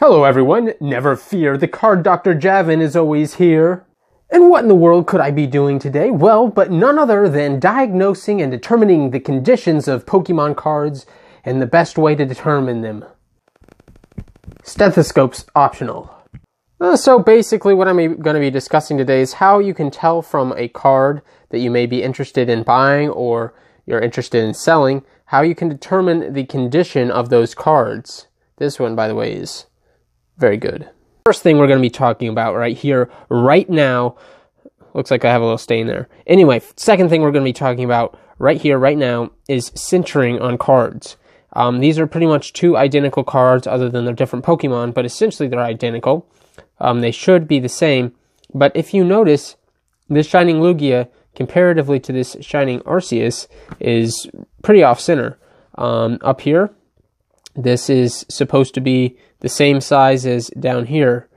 Hello everyone, never fear, the card Dr. Javin is always here. And what in the world could I be doing today? Well, but none other than diagnosing and determining the conditions of Pokemon cards and the best way to determine them. Stethoscope's optional. So basically what I'm going to be discussing today is how you can tell from a card that you may be interested in buying or you're interested in selling, how you can determine the condition of those cards. This one, by the way, is very good. First thing we're going to be talking about right here, right now, looks like I have a little stain there. Anyway, second thing we're going to be talking about right here, right now, is sintering on cards. These are pretty much two identical cards other than they're different Pokemon, but essentially they're identical. They should be the same, but if you notice, this Shining Lugia, comparatively to this Shining Arceus, is pretty off-center. Up here, this is supposed to be the same size as down here,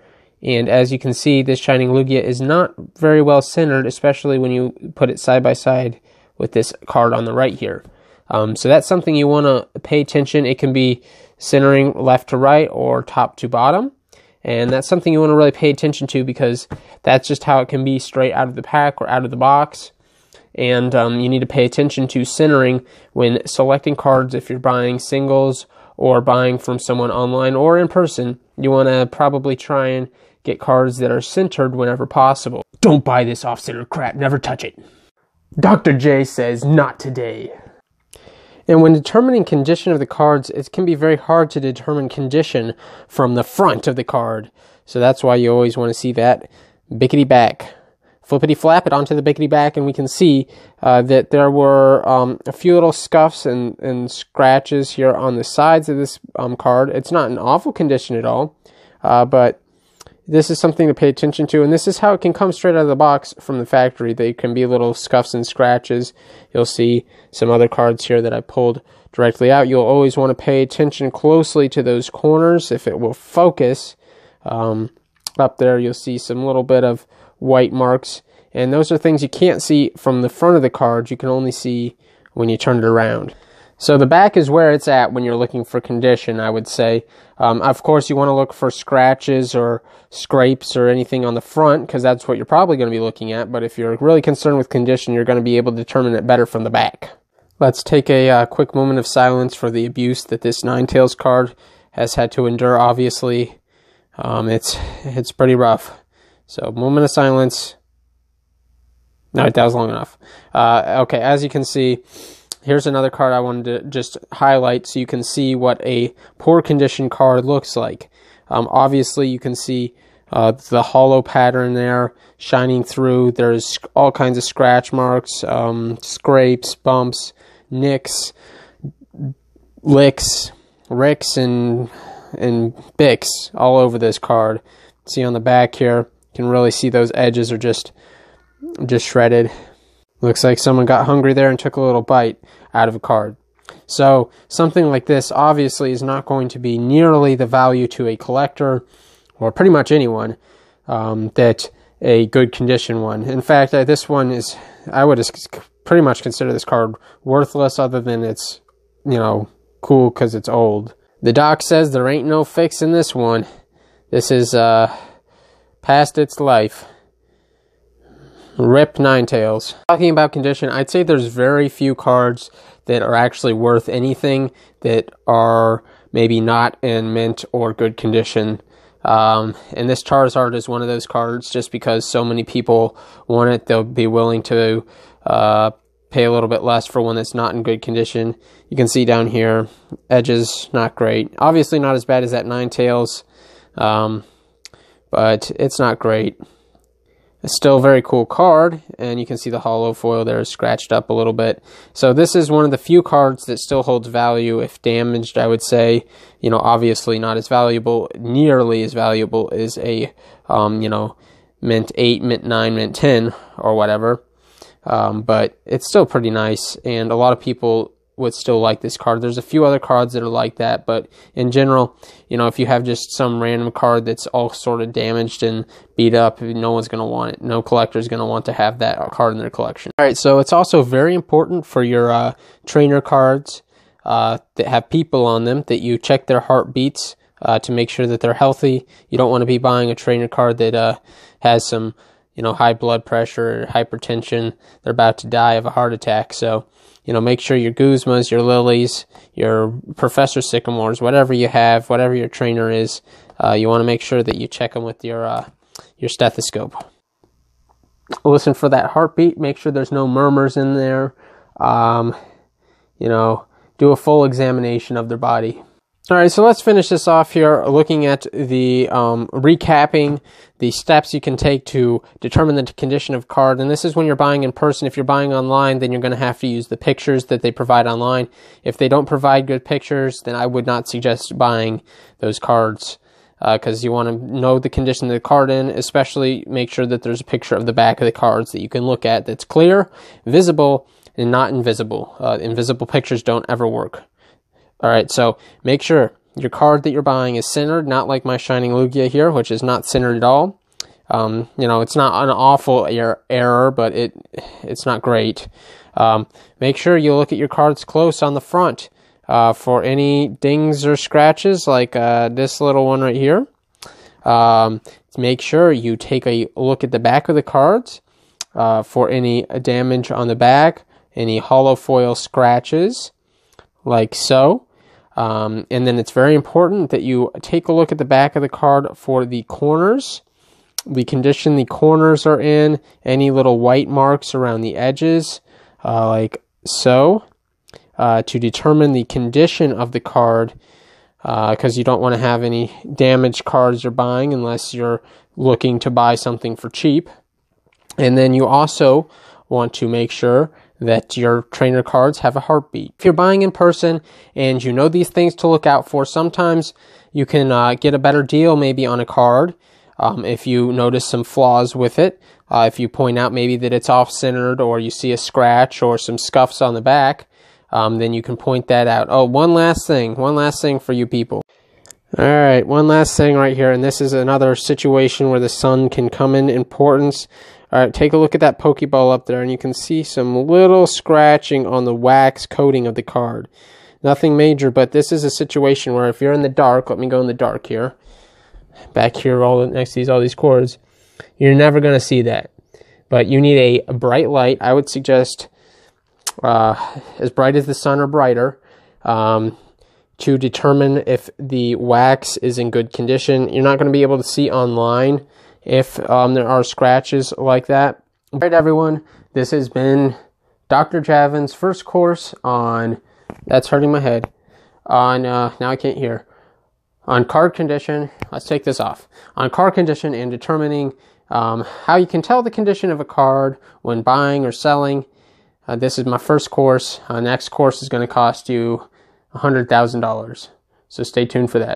and as you can see, this Shining Lugia is not very well centered, especially when you put it side by side with this card on the right here. So that's something you want to pay attention. It can be centering left to right or top to bottom, and that's something you want to really pay attention to because that's just how it can be straight out of the pack or out of the box. And you need to pay attention to centering when selecting cards if you're buying singles or buying from someone online or in person. You want to probably try and get cards that are centered whenever possible. Don't buy this off-center crap, never touch it. Dr. J says not today. And when determining condition of the cards, it can be very hard to determine condition from the front of the card. So that's why you always want to see that bickety back. Flippity flap it onto the bickety back, and we can see that there were a few little scuffs and scratches here on the sides of this card. It's not in awful condition at all, but this is something to pay attention to, and this is how it can come straight out of the box from the factory. They can be little scuffs and scratches. You'll see some other cards here that I pulled directly out. You'll always want to pay attention closely to those corners if it will focus. Up there you'll see some little bit of white marks, and those are things you can't see from the front of the card. You can only see when you turn it around. So the back is where it's at when you're looking for condition, I would say. Of course, you want to look for scratches or scrapes or anything on the front, because that's what you're probably going to be looking at. But if you're really concerned with condition, you're going to be able to determine it better from the back. Let's take a quick moment of silence for the abuse that this Ninetales card has had to endure, obviously. It's pretty rough. So, moment of silence. No, that was long enough. Okay, as you can see, here's another card I wanted to just highlight so you can see what a poor condition card looks like. Obviously, you can see the hollow pattern there shining through. There's all kinds of scratch marks, scrapes, bumps, nicks, licks, ricks, and pics all over this card. See on the back here, you can really see those edges are just shredded. Looks like someone got hungry there and took a little bite out of a card. So something like this obviously is not going to be nearly the value to a collector or pretty much anyone that a good condition one. In fact, this one is, I would pretty much consider this card worthless, other than it's, cool because it's old. The doc says there ain't no fixing this one. This is past its life. Rip Ninetales. Talking about condition, I'd say there's very few cards that are actually worth anything that are maybe not in mint or good condition. And this Charizard is one of those cards. Just because so many people want it, they'll be willing to pay a little bit less for one that's not in good condition. You can see down here, edges not great. Obviously not as bad as that Ninetales, but it's not great. It's still a very cool card, and you can see the hollow foil there is scratched up a little bit. So this is one of the few cards that still holds value if damaged, I would say. Obviously not as valuable, nearly as valuable as a, mint 8, mint 9, mint 10, or whatever. But it's still pretty nice, and a lot of people would still like this card. There's a few other cards that are like that, but in general, if you have just some random card that's all sort of damaged and beat up, no one's going to want it. No collector's going to want to have that card in their collection. Alright, so it's also very important for your trainer cards that have people on them that you check their heartbeats to make sure that they're healthy. You don't want to be buying a trainer card that has some, high blood pressure or hypertension. They're about to die of a heart attack. So, make sure your Guzmas, your Lilies, your Professor Sycamores, whatever you have, whatever your trainer is, you want to make sure that you check them with your stethoscope. Listen for that heartbeat. Make sure there's no murmurs in there. Do a full examination of their body. All right, so let's finish this off here, looking at the recapping the steps you can take to determine the condition of card. And this is when you're buying in person. If you're buying online, then you're going to have to use the pictures that they provide online. If they don't provide good pictures, then I would not suggest buying those cards, because you want to know the condition of the card in. Especially make sure that there's a picture of the back of the cards that you can look at that's clear, visible, and not invisible. Invisible pictures don't ever work. All right, so make sure your card that you're buying is centered, not like my Shining Lugia here, which is not centered at all. It's not an awful error, but it's not great. Make sure you look at your cards close on the front for any dings or scratches, like this little one right here. Make sure you take a look at the back of the cards for any damage on the back, any hollow foil scratches, like so. And then it's very important that you take a look at the back of the card for the corners, the condition the corners are in, any little white marks around the edges, like so, to determine the condition of the card, because you don't want to have any damaged cards you're buying unless you're looking to buy something for cheap. And then you also want to make sure that your trainer cards have a heartbeat. If you're buying in person and you know these things to look out for, sometimes you can get a better deal maybe on a card if you notice some flaws with it. If you point out maybe that it's off-centered, or you see a scratch or some scuffs on the back, then you can point that out. Oh, one last thing for you people. All right, one last thing right here, and this is another situation where the sun can come in importance. All right, take a look at that Pokeball up there, and you can see some little scratching on the wax coating of the card. Nothing major, but this is a situation where if you're in the dark, let me go in the dark here, back here next to all these cords, you're never going to see that. But you need a bright light. I would suggest as bright as the sun or brighter, to determine if the wax is in good condition. You're not going to be able to see online if there are scratches like that. All right, everyone, this has been Dr. Javin's first course on, that's hurting my head, on, now I can't hear, on card condition. Let's take this off. On card condition and determining how you can tell the condition of a card when buying or selling. This is my first course. Next course is going to cost you $100,000. So stay tuned for that.